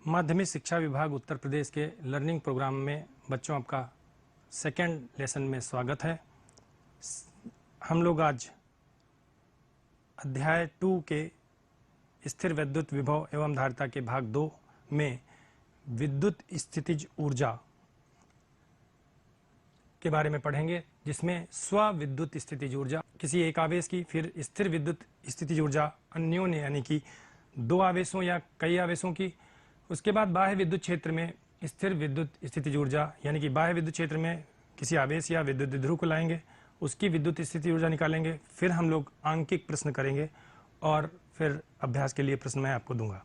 माध्यमिक शिक्षा विभाग उत्तर प्रदेश के लर्निंग प्रोग्राम में बच्चों आपका सेकेंड लेसन में स्वागत है। हम लोग आज अध्याय 2 के स्थिर विद्युत विभव एवं धारिता के भाग 2 में विद्युत स्थितिज ऊर्जा के बारे में पढ़ेंगे, जिसमें स्व विद्युत स्थितिज ऊर्जा किसी एक आवेश की, फिर स्थिर विद्युत स्थितिज ऊर्जा अन्योन्य यानी कि दो आवेशों या कई आवेशों की, उसके बाद बाह्य विद्युत क्षेत्र में स्थिर विद्युत स्थितिज ऊर्जा यानी कि बाह्य विद्युत क्षेत्र में किसी आवेश या विद्युत द्विध्रुव को लाएंगे, उसकी विद्युत स्थितिज ऊर्जा निकालेंगे, फिर हम लोग आंकिक प्रश्न करेंगे और फिर अभ्यास के लिए प्रश्न मैं आपको दूंगा।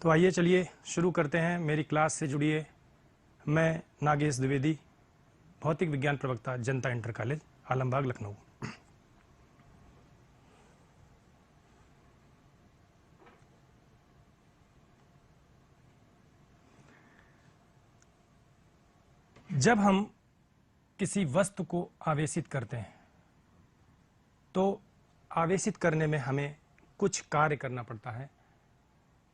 तो आइए चलिए शुरू करते हैं। मेरी क्लास से जुड़िए। मैं नागेश द्विवेदी, भौतिक विज्ञान प्रवक्ता, जनता इंटर कॉलेज आलमबाग लखनऊ। जब हम किसी वस्तु को आवेशित करते हैं तो आवेशित करने में हमें कुछ कार्य करना पड़ता है।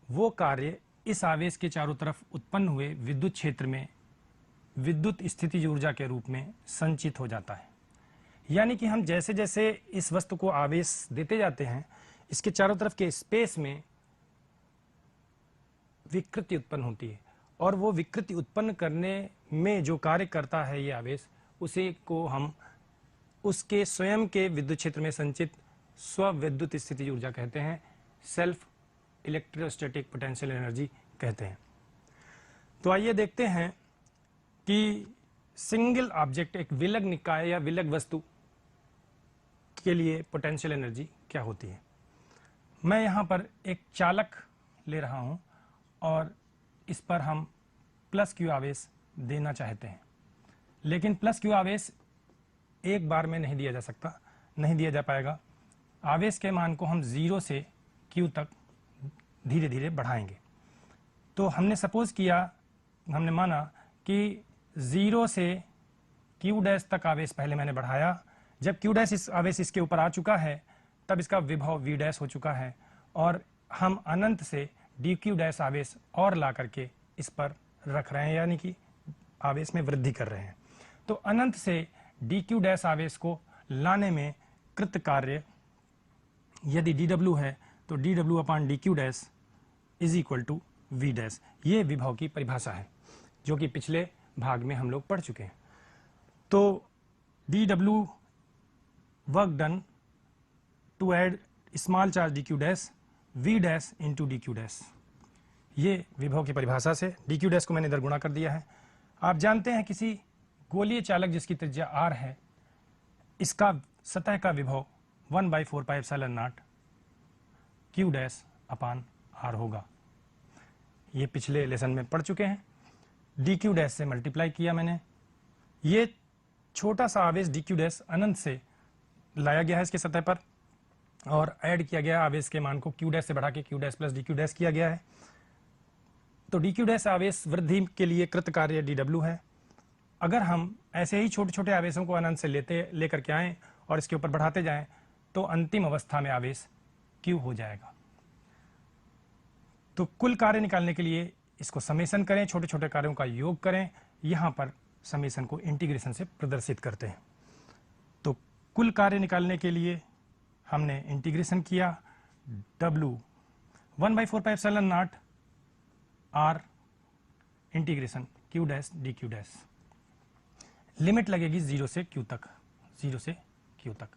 वो कार्य इस आवेश के चारों तरफ उत्पन्न हुए विद्युत क्षेत्र में विद्युत स्थितिज ऊर्जा के रूप में संचित हो जाता है। यानी कि हम जैसे जैसे इस वस्तु को आवेश देते जाते हैं, इसके चारों तरफ के स्पेस में विकृति उत्पन्न होती है और वो विकृति उत्पन्न करने में जो कार्य करता है ये आवेश, उसी को हम उसके स्वयं के विद्युत क्षेत्र में संचित स्व विद्युत स्थितिज ऊर्जा कहते हैं, सेल्फ इलेक्ट्रोस्टैटिक पोटेंशियल एनर्जी कहते हैं। तो आइए देखते हैं कि सिंगल ऑब्जेक्ट, एक विलग निकाय या विलग वस्तु के लिए पोटेंशियल एनर्जी क्या होती है। मैं यहाँ पर एक चालक ले रहा हूँ और इस पर हम प्लस क्यू आवेश देना चाहते हैं, लेकिन प्लस क्यू आवेश एक बार में नहीं दिया जा सकता, नहीं दिया जा पाएगा। आवेश के मान को हम 0 से Q तक धीरे धीरे बढ़ाएंगे। तो हमने सपोज किया, हमने माना कि 0 से Q डैश तक आवेश पहले मैंने बढ़ाया। जब Q डैश इस आवेश इसके ऊपर आ चुका है, तब इसका विभव V डैश हो चुका है और हम अनंत से dQ डैश आवेश और ला करके इस पर रख रहे हैं, यानी कि आवेश में वृद्धि कर रहे हैं। तो अनंत से dQ डैश आवेश को लाने में कृत कार्य यदि dW है तो dW upon dQ dash is equal to V dash. ये विभव की परिभाषा है जो कि पिछले भाग में हम लोग पढ़ चुके हैं। तो dW work done to add small charge dQ dash V dash into dQ dash. ये विभव की परिभाषा से dQ डैश को मैंने इधर गुणा कर दिया है। आप जानते हैं किसी गोलीय चालक जिसकी त्रिज्या r है, इसका सतह का विभव 1/4 pi epsilon not Q dash upon r होगा। ये पिछले लेसन में पढ़ चुके हैं। dQ डैश से मल्टीप्लाई किया मैंने। ये छोटा सा आवेश dQ डैश अनंत से लाया गया है इसके सतह पर और ऐड किया गया आवेश के मान को Q डैश से बढ़ा के Q dash plus dQ dash किया गया है। तो dQ डैश आवेश वृद्धि के लिए कृत कार्य dW है। अगर हम ऐसे ही छोटे छोटे आवेशों को अनंत से लेकर के आएं और इसके ऊपर बढ़ाते जाएं तो अंतिम अवस्था में आवेश Q हो जाएगा। तो कुल कार्य निकालने के लिए इसको समेशन करें, छोटे छोटे कार्यों का योग करें। यहां पर समेशन को इंटीग्रेशन से प्रदर्शित करते हैं। तो कुल कार्य निकालने के लिए हमने इंटीग्रेशन किया। W 1/4 pi epsilon not R integration Q dash dQ dash. Limit लगेगी 0 से Q तक, 0 से Q तक।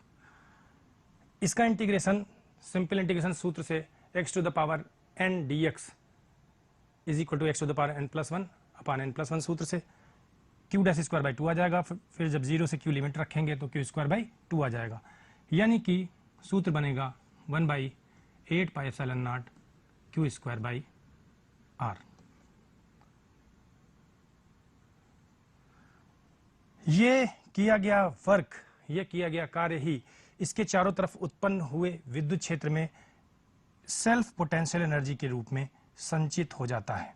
इसका इंटीग्रेशन सिंपल इंटीग्रेशन सूत्र से x to the power n dx is equal to x to the power n+1 upon n+1 सूत्र से Q डैश स्क्वायर बाई 2 आ जाएगा। फिर जब 0 से Q लिमिट रखेंगे तो Q स्क्वायर बाई 2 आ जाएगा, यानी कि सूत्र बनेगा 1/8 पाई epsilon not Q square by R। ये किया गया वर्क, ये किया गया कार्य ही इसके चारों तरफ उत्पन्न हुए विद्युत क्षेत्र में सेल्फ पोटेंशियल एनर्जी के रूप में संचित हो जाता है।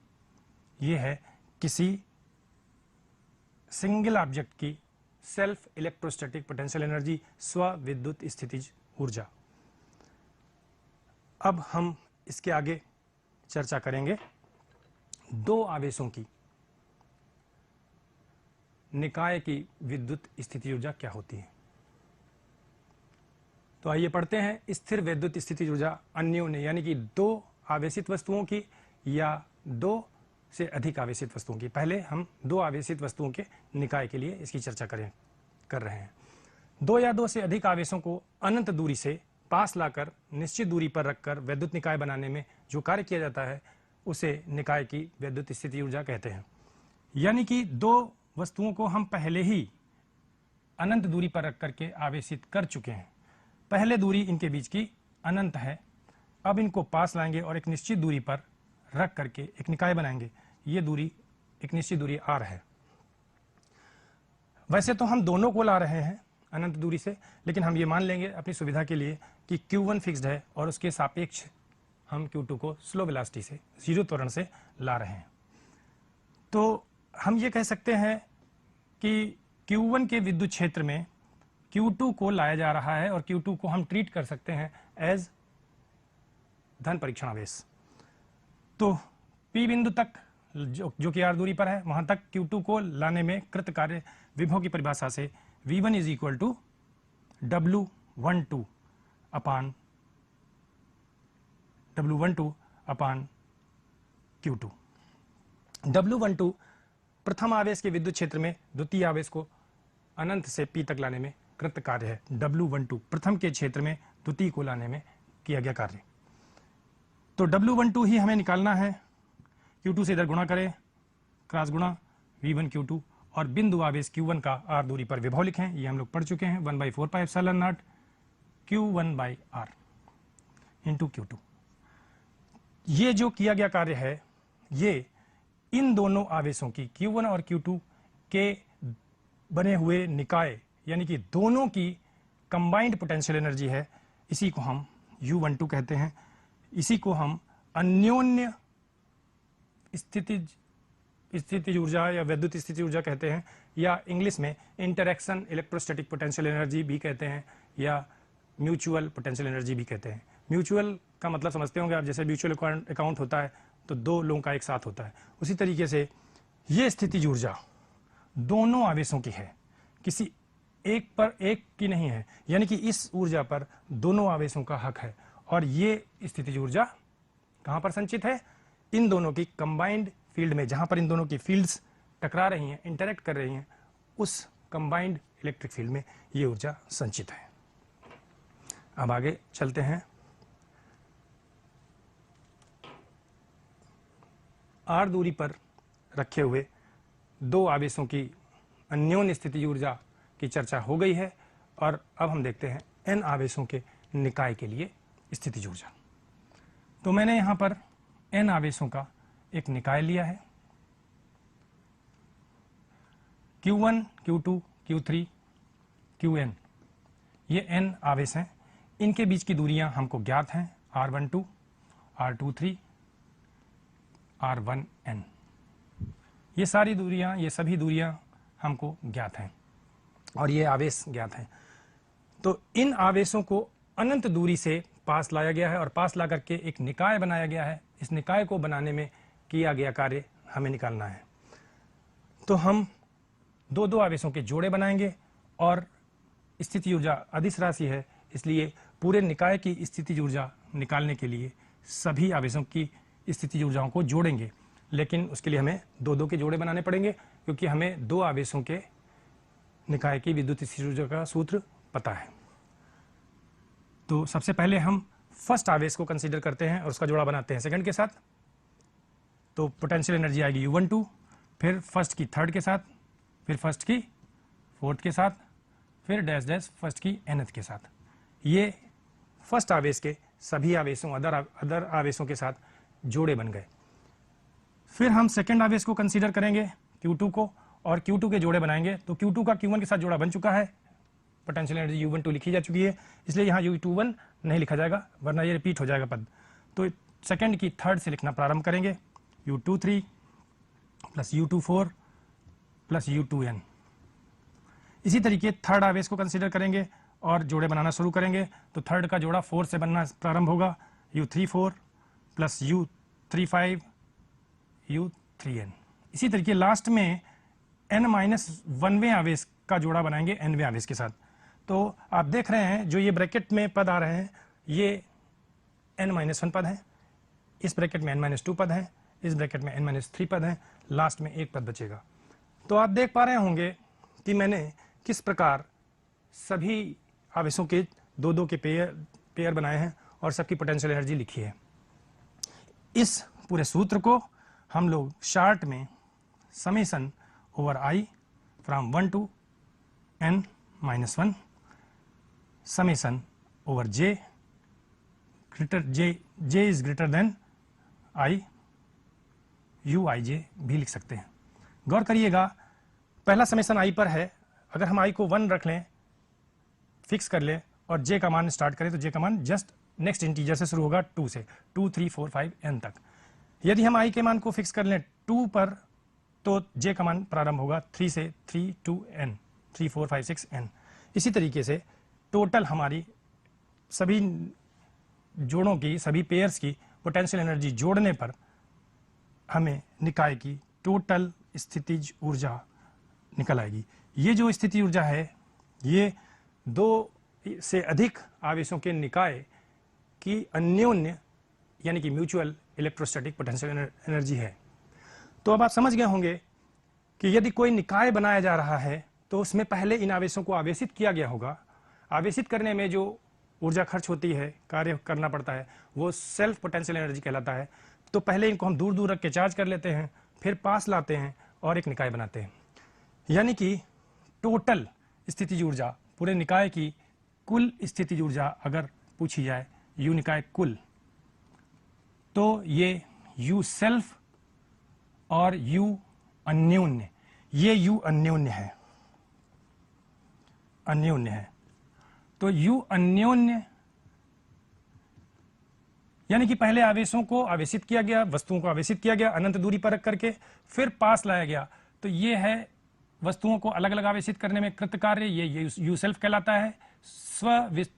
यह है किसी सिंगल ऑब्जेक्ट की सेल्फ इलेक्ट्रोस्टैटिक पोटेंशियल एनर्जी, स्व विद्युत स्थितिज ऊर्जा। अब हम इसके आगे चर्चा करेंगे। दो आवेशों की निकाय की विद्युत स्थिति ऊर्जा क्या होती है। तो आइए पढ़ते हैं। स्थिर विद्युत स्थिति ऊर्जा अन्योन्य यानी कि दो आवेशित वस्तुओं की या दो से अधिक आवेशित वस्तुओं की। पहले हम दो आवेशित वस्तुओं के निकाय के लिए इसकी चर्चा कर रहे हैं। दो या दो से अधिक आवेशों को अनंत दूरी से पास लाकर निश्चित दूरी पर रखकर विद्युत निकाय बनाने में जो कार्य किया जाता है उसे निकाय की विद्युत स्थिति ऊर्जा कहते हैं। यानी कि दो वस्तुओं को हम पहले ही अनंत दूरी पर रख करके आवेशित कर चुके हैं। पहले दूरी इनके बीच की अनंत है, अब इनको पास लाएंगे और एक निश्चित दूरी पर रख करके एक निकाय बनाएंगे। ये दूरी एक निश्चित दूरी r है। वैसे तो हम दोनों को ला रहे हैं अनंत दूरी से, लेकिन हम ये मान लेंगे अपनी सुविधा के लिए कि Q1 फिक्स्ड है और उसके सापेक्ष हम Q2 को स्लो वेलोसिटी से, जीरो त्वरण से ला रहे हैं। तो हम ये कह सकते हैं कि Q1 के विद्युत क्षेत्र में Q2 को लाया जा रहा है और Q2 को हम ट्रीट कर सकते हैं एज धन परीक्षण आवेश। तो P बिंदु तक जो कि r दूरी पर है, वहां तक Q2 को लाने में कृत कार्य विभव की परिभाषा से V1 is equal to W12 upon Q2। W12 प्रथम आवेश के विद्युत क्षेत्र में द्वितीय आवेश को अनंत से P तक लाने में कृत कार्य है। W12 प्रथम के क्षेत्र में द्वितीय को लाने में किया गया कार्य। तो W12 ही हमें निकालना है। Q2 से इधर गुणा करें, क्रॉस गुणा V1 Q2 और बिंदु आवेश Q1 का r दूरी पर विभव लिखें। ये हम लोग पढ़ चुके हैं, 1/4 pi epsilon not Q1/r into Q2। ये जो किया गया कार्य है ये इन दोनों आवेशों की Q1 और Q2 के बने हुए निकाय यानी कि दोनों की कंबाइंड पोटेंशियल एनर्जी है। इसी को हम U12 कहते हैं। इसी को हम अन्योन्य स्थिति ऊर्जा या विद्युत स्थिति ऊर्जा कहते हैं, या इंग्लिश में इंटरैक्शन इलेक्ट्रोस्टैटिक पोटेंशियल एनर्जी भी कहते हैं, या म्यूचुअल पोटेंशियल एनर्जी भी कहते हैं। म्यूचुअल का मतलब समझते होंगे आप, जैसे म्यूचुअल अकाउंट होता है तो दो लोगों का एक साथ होता है, उसी तरीके से ये स्थिति ऊर्जा दोनों आवेशों की है, किसी एक पर एक की नहीं है। यानी कि इस ऊर्जा पर दोनों आवेशों का हक है। और ये स्थिति ऊर्जा कहां पर संचित है? इन दोनों की कंबाइंड फील्ड में, जहां पर इन दोनों की फील्ड्स टकरा रही हैं, इंटरैक्ट कर रही हैं, उस कंबाइंड इलेक्ट्रिक फील्ड में ये ऊर्जा संचित है। अब आगे चलते हैं। r दूरी पर रखे हुए दो आवेशों की अन्योन्य स्थिति ऊर्जा की चर्चा हो गई है और अब हम देखते हैं n आवेशों के निकाय के लिए स्थिति ऊर्जा। तो मैंने यहां पर n आवेशों का एक निकाय लिया है। Q1, Q2, Q3, Qn, ये n आवेश हैं। इनके बीच की दूरियां हमको ज्ञात हैं, R12, R23, R1n। ये सारी दूरियां, ये सभी दूरियां हमको ज्ञात हैं और ये आवेश ज्ञात हैं। तो इन आवेशों को अनंत दूरी से पास लाया गया है और पास ला करके एक निकाय बनाया गया है। इस निकाय को बनाने में किया गया कार्य हमें निकालना है। तो हम दो दो आवेशों के जोड़े बनाएंगे और स्थिति ऊर्जा अदिश राशि है, इसलिए पूरे निकाय की स्थिति ऊर्जा निकालने के लिए सभी आवेशों की स्थिति ऊर्जाओं को जोड़ेंगे। लेकिन उसके लिए हमें दो दो के जोड़े बनाने पड़ेंगे, क्योंकि हमें दो आवेशों के निकाय की विद्युत स्थिति ऊर्जा का सूत्र पता है। तो सबसे पहले हम फर्स्ट आवेश को कंसीडर करते हैं और उसका जोड़ा बनाते हैं सेकंड के साथ। तो पोटेंशियल एनर्जी आएगी U12, फिर फर्स्ट की थर्ड के साथ, फिर फर्स्ट की फोर्थ के साथ, फिर डैश डैश फर्स्ट की nth के साथ। ये फर्स्ट आवेश के सभी आवेशों अदर आवेशों के साथ जोड़े बन गए। फिर हम सेकंड आवेश को कंसीडर करेंगे Q2 को और Q2 के जोड़े बनाएंगे। तो Q2 का Q1 के साथ जोड़ा बन चुका है, पोटेंशियल एनर्जी U12 लिखी जा चुकी है, इसलिए यहाँ U21 नहीं लिखा जाएगा वरना ये रिपीट हो जाएगा पद। तो सेकंड की थर्ड से लिखना प्रारंभ करेंगे, U23 plus U24 plus U2n। इसी तरीके थर्ड आवेश को कंसीडर करेंगे और जोड़े बनाना शुरू करेंगे। तो थर्ड का जोड़ा 4 से बनना प्रारंभ होगा, U34 प्लस U35 3n। इसी तरीके लास्ट में n-1वें आवेश का जोड़ा बनाएंगे nवें आवेश के साथ। तो आप देख रहे हैं जो ये ब्रैकेट में पद आ रहे हैं ये n-1 पद है, इस ब्रैकेट में n-2 पद है, इस ब्रैकेट में n-3 पद है, लास्ट में एक पद बचेगा। तो आप देख पा रहे होंगे कि मैंने किस प्रकार सभी आवेशों के दो दो के पेयर बनाए हैं और सबकी पोटेंशियल एनर्जी लिखी है। इस पूरे सूत्र को हम लोग शार्ट में summation over i from 1 to n-1 summation over j is greater than i u i j भी लिख सकते हैं। गौर करिएगा पहला समेशन i पर है, अगर हम i को 1 रख लें, फिक्स कर लें और j का मान स्टार्ट करें तो j का मान जस्ट नेक्स्ट इंटीजर से शुरू होगा 2 से 2 3 4 5 n तक। यदि हम i के मान को फिक्स कर लें 2 पर तो j का मान प्रारंभ होगा 3 से 3 to n 3 4 5 6 n। इसी तरीके से टोटल हमारी सभी जोड़ों की सभी पेयर्स की पोटेंशियल एनर्जी जोड़ने पर हमें निकाय की टोटल स्थितिज ऊर्जा निकल आएगी। ये जो स्थिति ऊर्जा है ये दो से अधिक आवेशों के निकाय की अन्योन्य यानी कि म्यूचुअल इलेक्ट्रोस्टैटिक पोटेंशियल एनर्जी है। तो अब आप समझ गए होंगे कि यदि कोई निकाय बनाया जा रहा है तो उसमें पहले इन आवेशों को आवेशित किया गया होगा। आवेशित करने में जो ऊर्जा खर्च होती है, कार्य करना पड़ता है, वो सेल्फ पोटेंशियल एनर्जी कहलाता है। तो पहले इनको हम दूर दूर रख के चार्ज कर लेते हैं, फिर पास लाते हैं और एक निकाय बनाते हैं। यानी कि टोटल स्थितिज ऊर्जा पूरे निकाय की कुल स्थितिज ऊर्जा अगर पूछी जाए यू निकाय कुल, तो ये यू सेल्फ और यू अन्योन्य, ये यू अन्योन्य है, अन्योन्य है। तो यू अन्योन्य यानी कि पहले आवेशों को आवेशित किया गया, वस्तुओं को आवेशित किया गया अनंत दूरी पर रख करके, फिर पास लाया गया। तो ये है वस्तुओं को अलग अलग आवेशित करने में कृत कार्य, ये यू सेल्फ कहलाता है, स्व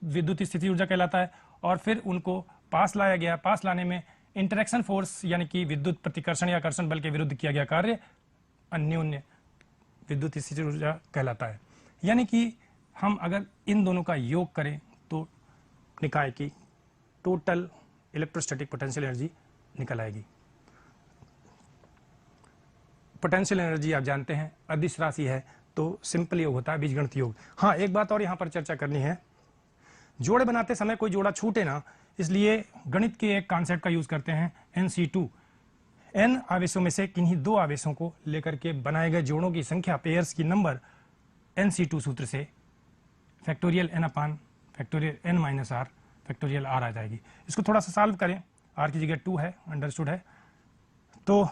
विद्युत स्थिति ऊर्जा कहलाता है। और फिर उनको पास लाया गया, पास लाने में इंटरेक्शन फोर्स यानी कि विद्युत प्रतिकर्षण या आकर्षण बल के विरुद्ध किया गया कार्य अन्योन्य विद्युत स्थिति ऊर्जा कहलाता है। यानी कि हम अगर इन दोनों का योग करें तो निकाय की टोटल इलेक्ट्रोस्टैटिक पोटेंशियल एनर्जी निकल आएगी। पोटेंशियल एनर्जी आप जानते हैं अदिश राशि है तो सिंपल योग होता है, बीजगणित योग। हाँ, एक बात और यहाँ पर चर्चा करनी है, जोड़े बनाते समय कोई जोड़ा छूटे ना, इसलिए गणित के एक कॉन्सेप्ट का यूज करते हैं NC2। n आवेशों में से किन्हीं दो आवेशों को लेकर के बनाए गए जोड़ों की संख्या, पेयर्स की नंबर NC2 सूत्र से factorial n upon factorial n minus r factorial r आ जाएगी। इसको थोड़ा सा सॉल्व करें, आर की जगह 2 है, अंडरस्टूड है। तो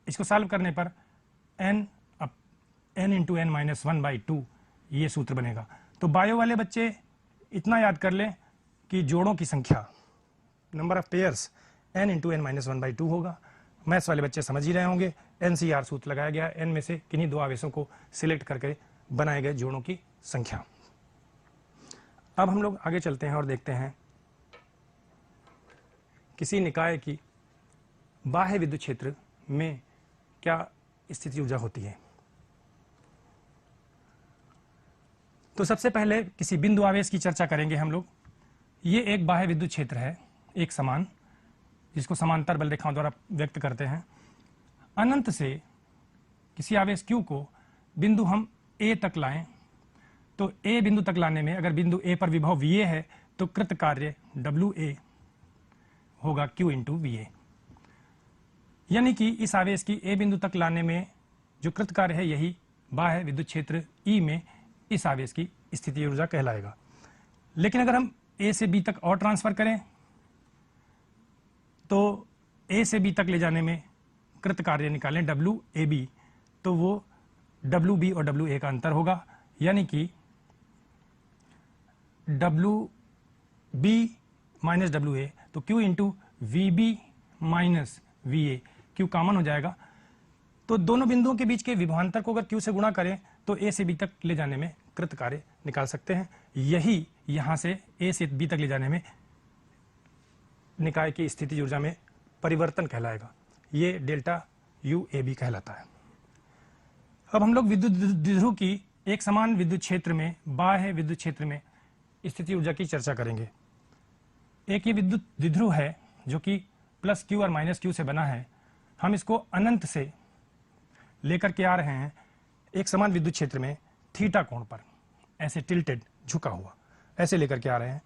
इसको सॉल्व करने पर n इंटू n माइनस 1/2 ये सूत्र बनेगा। तो बायो वाले बच्चे इतना याद कर लें कि जोड़ों की संख्या, number of pairs n into n minus 1/2 होगा। मैथ्स वाले बच्चे समझ ही रहे होंगे, NCR सूत्र लगाया गया, n में से किन्हीं दो आवेशों को सिलेक्ट करके बनाए गए जोड़ों की संख्या। अब हम लोग आगे चलते हैं और देखते हैं किसी निकाय की बाह्य विद्युत क्षेत्र में क्या स्थिति ऊर्जा होती है। तो सबसे पहले किसी बिंदु आवेश की चर्चा करेंगे हम लोग। ये एक बाह्य विद्युत क्षेत्र है, एक समान, जिसको समांतर बल रेखाओं द्वारा व्यक्त करते हैं। अनंत से किसी आवेश Q को बिंदु हम A तक लाएं, तो A बिंदु तक लाने में अगर बिंदु A पर विभव VA है तो कृत कार्य WA होगा Q इंटू VA। यानी कि इस आवेश की A बिंदु तक लाने में जो कृत कार्य है यही बाह्य विद्युत क्षेत्र E में इस आवेश की स्थिति ऊर्जा कहलाएगा। लेकिन अगर हम A से B तक और ट्रांसफर करें तो A से B तक ले जाने में कृत कार्य निकालें WAB, तो वो WB और WA का अंतर होगा। यानी कि WB माइनस WA, तो Q into VB minus VA, Q common हो जाएगा। तो दोनों बिंदुओं के बीच के विभवांतर को अगर Q से गुणा करें तो A से B तक ले जाने में कृत कार्य निकाल सकते हैं। यही यहां से A से B तक ले जाने में निकाय की स्थिति ऊर्जा में परिवर्तन कहलाएगा। ये डेल्टा यू ए बी कहलाता है। अब हम लोग विद्युत द्विध्रुव की एक समान विद्युत क्षेत्र में, बाह्य विद्युत क्षेत्र में स्थिति ऊर्जा की चर्चा करेंगे। एक ये विद्युत द्विध्रुव है जो कि प्लस क्यू और माइनस क्यू से बना है। हम इसको अनंत से लेकर के आ रहे हैं एक समान विद्युत क्षेत्र में थीटा कोण पर, ऐसे टिल्टेड, झुका हुआ, ऐसे लेकर के आ रहे हैं।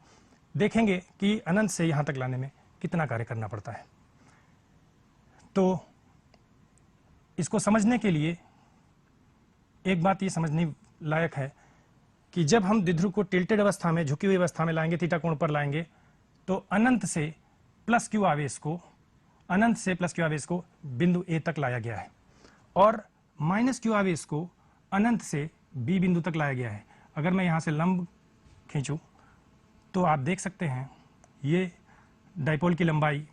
देखेंगे कि अनंत से यहां तक लाने में कितना कार्य करना पड़ता है। तो इसको समझने के लिए एक बात ये समझने लायक है कि जब हम द्विध्रुव को टिल्टेड अवस्था में, झुकी हुई अवस्था में लाएंगे, थीटा कोण पर लाएंगे, तो अनंत से प्लस क्यू आवेश को, अनंत से प्लस क्यू आवेश को बिंदु ए तक लाया गया है और माइनस क्यू आवेश को अनंत से बी बिंदु तक लाया गया है। अगर मैं यहां से लंब खींचूं तो आप देख सकते हैं ये डाइपोल की लंबाई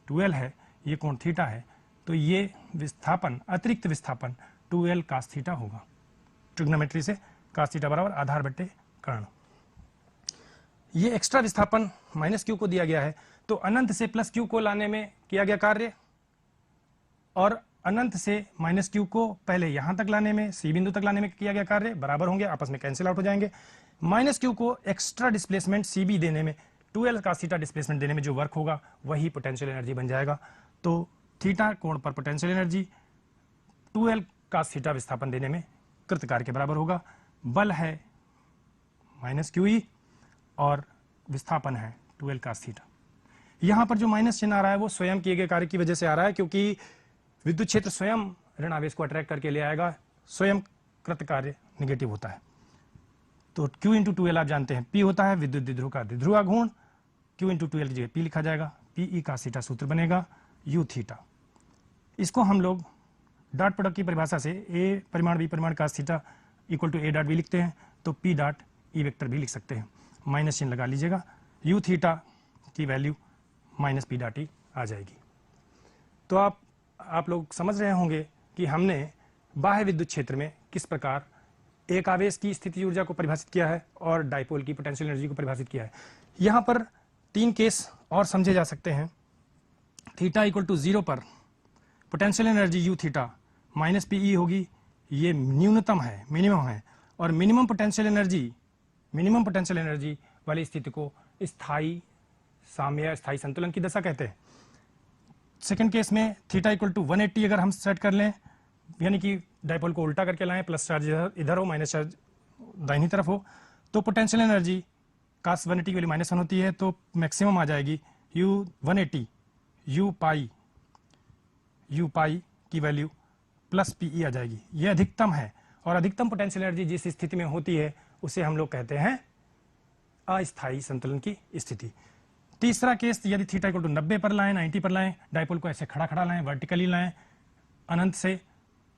2l है, ये कोण थीटा है, तो ये विस्थापन, अतिरिक्त विस्थापन 2l cos थीटा होगा। ट्रिग्नोमेट्री से cos थीटा बराबर आधार बट्टे कर्ण। ये एक्स्ट्रा विस्थापन माइनस क्यू को दिया गया है, तो अनंत से प्लस क्यू को लाने में किया गया कार्य और अनंत से माइनस क्यू को पहले यहां तक लाने में, सी बिंदु तक लाने में किया गया कार्य बराबर होंगे, आपस में कैंसिल आउट हो जाएंगे। माइनस क्यू को एक्स्ट्रा डिस्प्लेसमेंट सी बी देने में, 2l cos थीटा डिस्प्लेसमेंट देने में जो वर्क होगा वही पोटेंशियल एनर्जी बन जाएगा। तो थीटा कोण पर potential energy 2l cos theta विस्थापन देने में कृत कार्य के बराबर होगा। बल है माइनस क्यू ई और विस्थापन है 2l cos थीटा। यहां पर जो माइनस चिन्ह आ रहा है वो स्वयं किए गए कार्य की वजह से आ रहा है, क्योंकि विद्युत क्षेत्र स्वयं ऋण आवेश को अट्रैक्ट करके ले आएगा, स्वयं कृत कार्य निगेटिव होता है। तो Q इंटू 2l आप जानते हैं P होता है विद्युत द्विध्रुव का द्विध्रुव घूर्ण, Q इंटू 2l की जगह P लिखा जाएगा, PE cos थीटा सूत्र बनेगा U थीटा। इसको हम लोग डॉट प्रोडक्ट की परिभाषा से A परिमाण B परिमाण cos theta equal to A dot B लिखते हैं, तो P डॉट E वेक्टर भी लिख सकते हैं, माइनस चिन्ह लगा लीजिएगा, U थीटा की value minus P dot E आ जाएगी। तो आप लोग समझ रहे होंगे कि हमने बाह्य विद्युत क्षेत्र में किस प्रकार एक आवेश की स्थिति ऊर्जा को परिभाषित किया है और डाइपोल की पोटेंशियल एनर्जी को परिभाषित किया है। यहां पर 3 केस और समझे जा सकते हैं। थीटा इक्वल टू 0 पर potential energy U theta minus PE होगी, ये न्यूनतम है, मिनिमम है, और मिनिमम पोटेंशियल एनर्जी वाली स्थिति को स्थायी साम्य, स्थायी संतुलन की दशा कहते हैं। सेकंड केस में थीटा इक्वल टू 180 अगर हम सेट कर लें, यानी कि डाइपोल को उल्टा करके लाएं, प्लस चार्ज इधर हो, माइनस चार्ज दाहिनी तरफ हो, तो पोटेंशियल एनर्जी cos 180 की वैल्यू -1 होती है, तो मैक्सिमम आ जाएगी u 180 u पाई की वैल्यू प्लस पीई आ जाएगी। ये अधिकतम है, और अधिकतम पोटेंशियल एनर्जी जिस स्थिति में होती है उसे हम लोग कहते हैं अस्थायी संतुलन की स्थिति। तीसरा केस, यदि थीटा इक्वल टू 90 पर लाएं, 90 पर लाएं, डाइपोल को ऐसे खड़ा खड़ा लाएं, वर्टिकली लाएं अनंत से,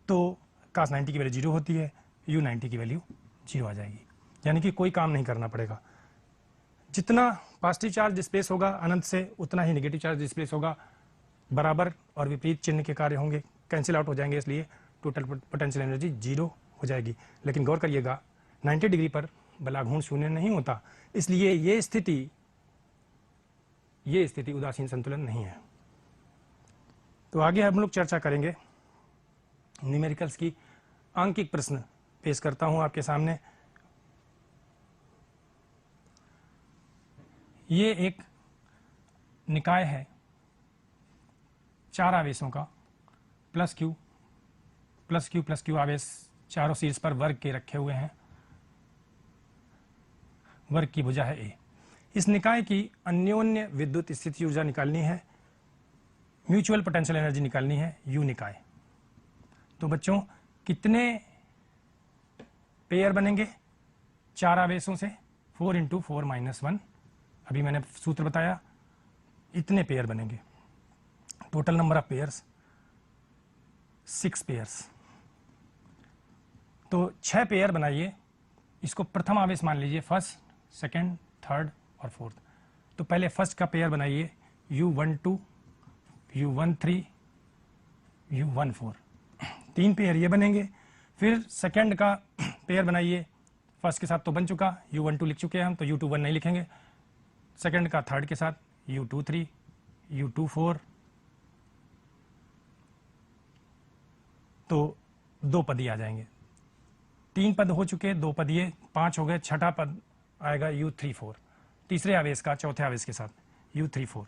तो cos 90 की वैल्यू 0 होती है, u 90 की वैल्यू 0 आ जाएगी। यानी कि कोई काम नहीं करना पड़ेगा, जितना पॉजिटिव चार्ज डिस्प्लेस होगा अनंत से उतना ही नेगेटिव चार्ज डिस्प्लेस होगा, बराबर और विपरीत चिन्ह के कार्य होंगे, कैंसिल आउट हो जाएंगे, इसलिए टोटल पोटेंशियल एनर्जी 0 हो जाएगी। लेकिन गौर करिएगा 90 डिग्री पर बलाघूर्ण शून्य नहीं होता, इसलिए ये स्थिति उदासीन संतुलन नहीं है। तो आगे हम लोग चर्चा करेंगे न्यूमेरिकल्स की। आंकिक प्रश्न पेश करता हूं आपके सामने। ये एक निकाय है 4 आवेशों का, प्लस क्यू आवेश चारों शीर्ष पर वर्ग के रखे हुए हैं, वर्ग की भुजा है ए। इस निकाय की अन्योन्य विद्युत स्थिति ऊर्जा निकालनी है, म्यूचुअल पोटेंशियल एनर्जी निकालनी है, यू निकाय। तो बच्चों कितने पेयर बनेंगे 4 आवेशों से? 4 इंटू 4 माइनस 1, अभी मैंने सूत्र बताया, इतने पेयर बनेंगे। Total number of pairs 6 pairs. तो 6 पेयर बनाइए, इसको प्रथम आवेश मान लीजिए, फर्स्ट, सेकंड, थर्ड और फोर्थ। तो पहले फर्स्ट का पेयर बनाइए U12, U13, U14, 3 पेयर ये बनेंगे। फिर सेकंड का पेयर बनाइए, फर्स्ट के साथ तो बन चुका, U12 लिख चुके हैं हम, तो U21 नहीं लिखेंगे। सेकंड का थर्ड के साथ U23, U24, तो 2 पद ही आ जाएंगे। 3 पद हो चुके, 2 पद ये, 5 हो गए, छठा पद आएगा U34 तीसरे आवेश का चौथे आवेश के साथ U34।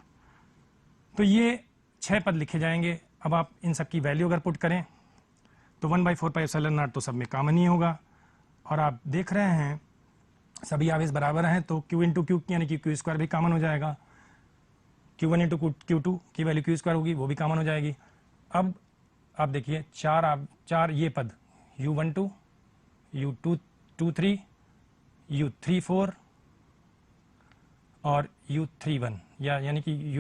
तो ये 6 पद लिखे जाएंगे। अब आप इन सब की वैल्यू अगर पुट करें तो 1/4πε0 तो सब में कॉमन ही होगा, और आप देख रहे हैं सभी आवेश बराबर हैं तो Q इंटू क्यू यानी कि क्यू स्क्वायर भी कॉमन हो जाएगा। Q1 इंटू Q2 की वैल्यू क्यू स्क्वायर होगी, वो भी कॉमन हो जाएगी। अब आप देखिए 4 ये पद U12 U23 U34 और U31 यानी कि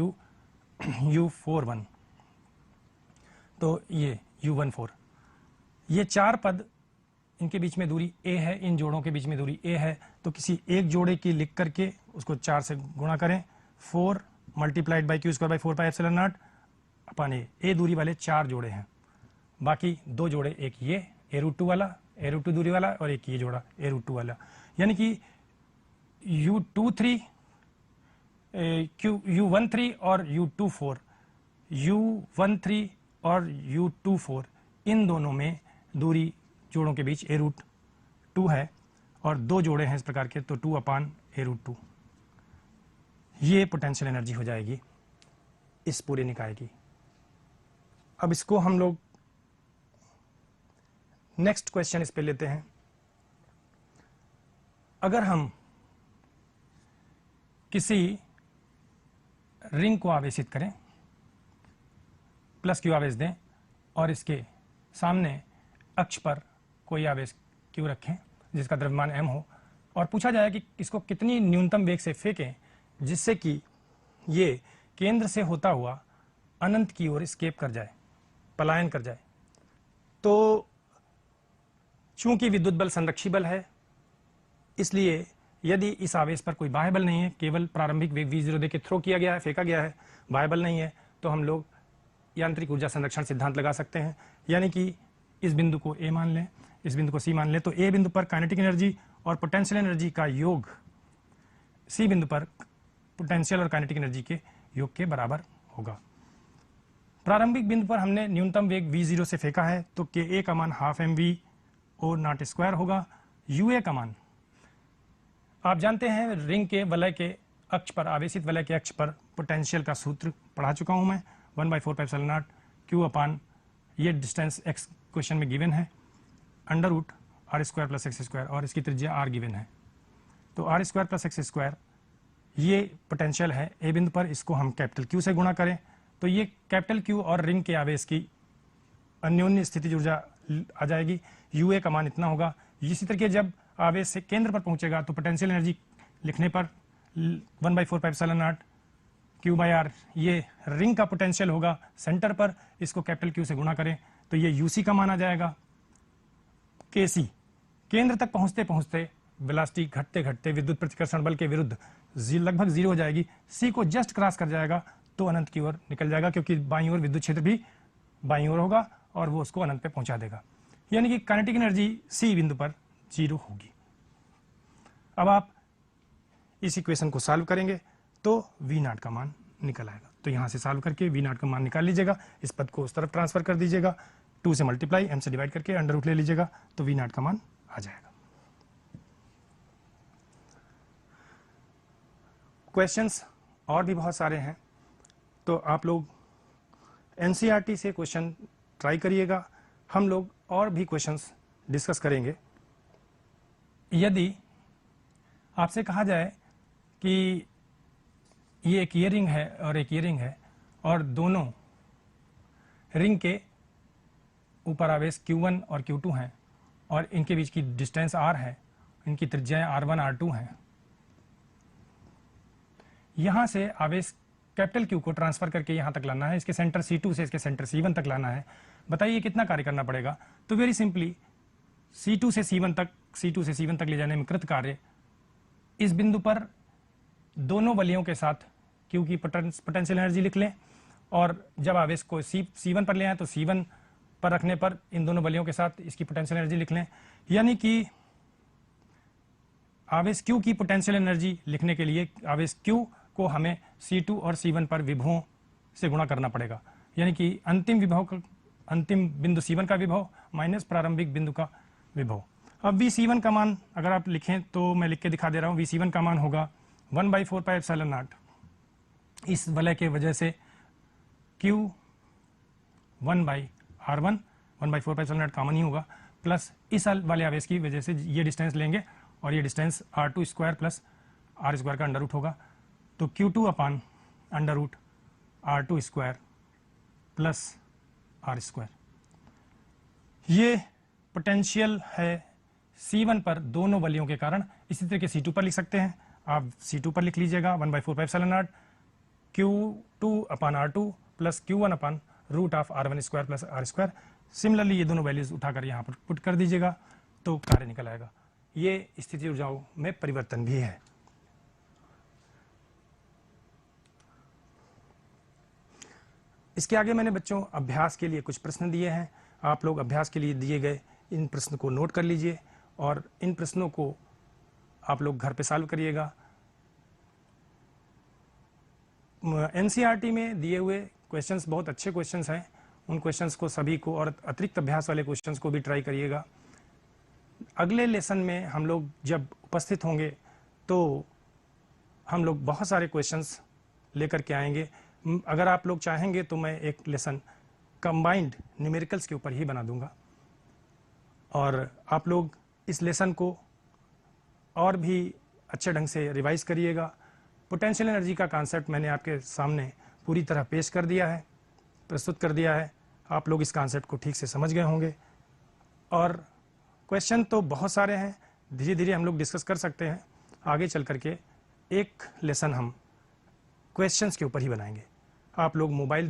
U41, तो ये U14, ये 4 पद, इनके बीच में दूरी a है, इन जोड़ों के बीच में दूरी a है, तो किसी एक जोड़े की लिख करके उसको 4 से गुणा करें, 4 multiplied by Q²/4πε0 upon a दूरी वाले 4 जोड़े हैं, बाकी 2 जोड़े, एक ये a√2 वाला, a√2 दूरी वाला, और एक ये जोड़ा a√2 वाला, यानी कि U13 U13 और U13 और U24 इन दोनों में दूरी जोड़ों के बीच a√2 है, और 2 जोड़े हैं इस प्रकार के, तो 2/a√2 ये पोटेंशियल एनर्जी हो जाएगी इस पूरे निकाय की। अब इसको हम लोग नेक्स्ट क्वेश्चन इस पे लेते हैं। अगर हम किसी रिंग को आवेशित करें, प्लस क्यू आवेश दें, और इसके सामने अक्ष पर कोई आवेश क्यू रखें जिसका द्रव्यमान m हो, और पूछा जाए कि इसको कितनी न्यूनतम वेग से फेंकें जिससे कि ये केंद्र से होता हुआ अनंत की ओर स्केप कर जाए, पलायन कर जाए। तो चूंकि विद्युत बल संरक्षी बल है, इसलिए यदि इस आवेश पर कोई बाह्य बल नहीं है, केवल प्रारंभिक वेग v0 देके थ्रो किया गया है, फेंका गया है, बाह्य बल नहीं है, तो हम लोग यांत्रिक ऊर्जा संरक्षण सिद्धांत लगा सकते हैं। यानी कि इस बिंदु को a मान लें, इस बिंदु को c मान लें, तो a बिंदु पर काइनेटिक एनर्जी और पोटेंशियल एनर्जी का योग c बिंदु पर पोटेंशियल और काइनेटिक एनर्जी के योग के बराबर होगा। प्रारंभिक बिंदु पर हमने न्यूनतम वेग v0 से फेंका है, तो ka का मान 12 mv/0 होगा। ua का मान आप जानते हैं, रिंग के वलय के अक्ष पर, आवेशित वलय के अक्ष पर पोटेंशियल का सूत्र पढ़ा चुका हूं मैं, 1/4πε0 Q/, ये डिस्टेंस x क्वेश्चन में गिवन है, √r² + x², और इसकी त्रिज्या r गिवन है। तो r² + x² ये पोटेंशियल है a बिंदु पर, इसको हम कैपिटल Q से गुणा करें तो ये कैपिटल Q और रिंग के आवेश की अन्योन्य स्थितिज ऊर्जा आ जाएगी। ua का मान इतना होगा। इसी तरीके जब आवेश से केंद्र पर पहुंचेगा तो पोटेंशियल एनर्जी लिखने पर 1/4πε0 Q/r, ये रिंग का पोटेंशियल होगा सेंटर पर, इसको कैपिटल Q से गुणा करें तो ये UC का मान आ जाएगा। KC केंद्र तक पहुंचते पहुंचते वेलोसिटी घटते घटते विद्युत प्रतिकर्षण बल के विरुद्ध लगभग 0 हो जाएगी। C को जस्ट क्रॉस कर जाएगा तो अनंत की ओर निकल जाएगा, क्योंकि बाईं ओर विद्युत क्षेत्र भी बाईं ओर होगा और वो उसको अनंत पे पहुंचा देगा। यानी कि काइनेटिक एनर्जी C बिंदु पर 0 होगी। अब आप इस इक्वेशन को सॉल्व करेंगे तो V0 का मान निकल आएगा। तो यहां से सॉल्व करके V0 का मान निकाल लीजिएगा, इस पद को उस तरफ ट्रांसफर कर दीजिएगा, 2 से मल्टीप्लाई m से डिवाइड करके अंडर रूट ले लीजिएगा, तो V0 का मान आ जाएगा। क्वेश्चंस और भी बहुत सारे हैं, तो आप लोग NCERT से क्वेश्चन ट्राई करिएगा। हम लोग और भी क्वेश्चंस डिस्कस करेंगे। यदि आपसे कहा जाए कि ये एक ये रिंग है और एक ये रिंग है, और दोनों रिंग के ऊपर आवेश Q1 और Q2 हैं, और इनके बीच की डिस्टेंस r है, इनकी त्रिज्याएं r1 r2 हैं, यहां से आवेश कैपिटल Q को ट्रांसफर करके यहां तक लाना है, इसके सेंटर C2 से इसके सेंटर C1 तक लाना है। बताइए कितना कार्य करना पड़ेगा? तो वेरी सिंपली C2 से C1 तक ले जाने में कृत कार्य इस बिंदु पर दोनों वलयों के साथ Q की पोटेंशियल एनर्जी लिख लें, और जब आवेश को C1 पर ले आए तो C1 पर रखने पर इन दोनों वलयों के साथ इसकी पोटेंशियल एनर्जी लिख लें। यानी कि आवेश Q की पोटेंशियल एनर्जी लिखने के लिए आवेश Q को हमें C2 और C1 पर विभवों से गुणा करना पड़ेगा। यानी कि अंतिम विभव अंतिम बिंदु C1 का विभव माइनस प्रारंभिक बिंदु का विभव। अब VC1 का मान अगर आप लिखें तो मैं लिख के दिखा दे रहा हूँ। VC1 का मान होगा 1/4 पाई एप्सिलॉन नॉट, इस वलय के वजह से Q1/R1, 1/4 pi epsilon naught common ही होगा, प्लस इस वाले आवेश की वजह से ये डिस्टेंस लेंगे और ये distance R2 square plus R square का अंडर रूट होगा, तो Q2 upon under root R2 square plus R square. ये पोटेंशियल है C1 पर दोनों वलयों के कारण। इसी तरह के C2 पर लिख सकते हैं, आप C2 पर लिख लीजिएगा 1/4 pi epsilon naught Q2 upon R2 plus Q1 upon root of R1 square plus R square. Similarly ये दोनों वैल्यूज उठाकर यहाँ पर पुट कर दीजिएगा तो कार्य निकल आएगा। ये स्थिति ऊर्जाओं में परिवर्तन भी है। इसके आगे मैंने बच्चों अभ्यास के लिए कुछ प्रश्न दिए हैं। आप लोग अभ्यास के लिए दिए गए इन प्रश्न को नोट कर लीजिए और इन प्रश्नों को आप लोग घर पे सॉल्व करिएगा। एनसीईआरटी में दिए हुए क्वेश्चंस बहुत अच्छे क्वेश्चंस हैं, उन क्वेश्चंस को सभी को और अतिरिक्त अभ्यास वाले क्वेश्चंस को भी ट्राई करिएगा। अगले लेसन में हम लोग जब उपस्थित होंगे तो हम लोग बहुत सारे क्वेश्चंस लेकर के आएंगे। अगर आप लोग चाहेंगे तो मैं एक लेसन कंबाइंड न्यूमेरिकल्स के ऊपर ही बना दूंगा और आप लोग इस लेसन को और भी अच्छे ढंग से रिवाइज करिएगा। पोटेंशियल एनर्जी का कॉन्सेप्ट मैंने आपके सामने पूरी तरह पेश कर दिया है, प्रस्तुत कर दिया है। आप लोग इस कॉन्सेप्ट को ठीक से समझ गए होंगे और क्वेश्चन तो बहुत सारे हैं, धीरे धीरे हम लोग डिस्कस कर सकते हैं। आगे चल करके एक लेसन हम क्वेश्चंस के ऊपर ही बनाएंगे। आप लोग मोबाइल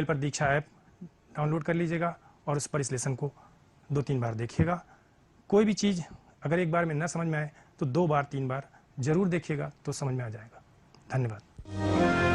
पर दीक्षा ऐप डाउनलोड कर लीजिएगा और उस पर इस लेसन को 2-3 बार देखिएगा। कोई भी चीज़ अगर एक बार में न समझ में आए तो 2 बार 3 बार जरूर देखिएगा तो समझ में आ जाएगा। धन्यवाद।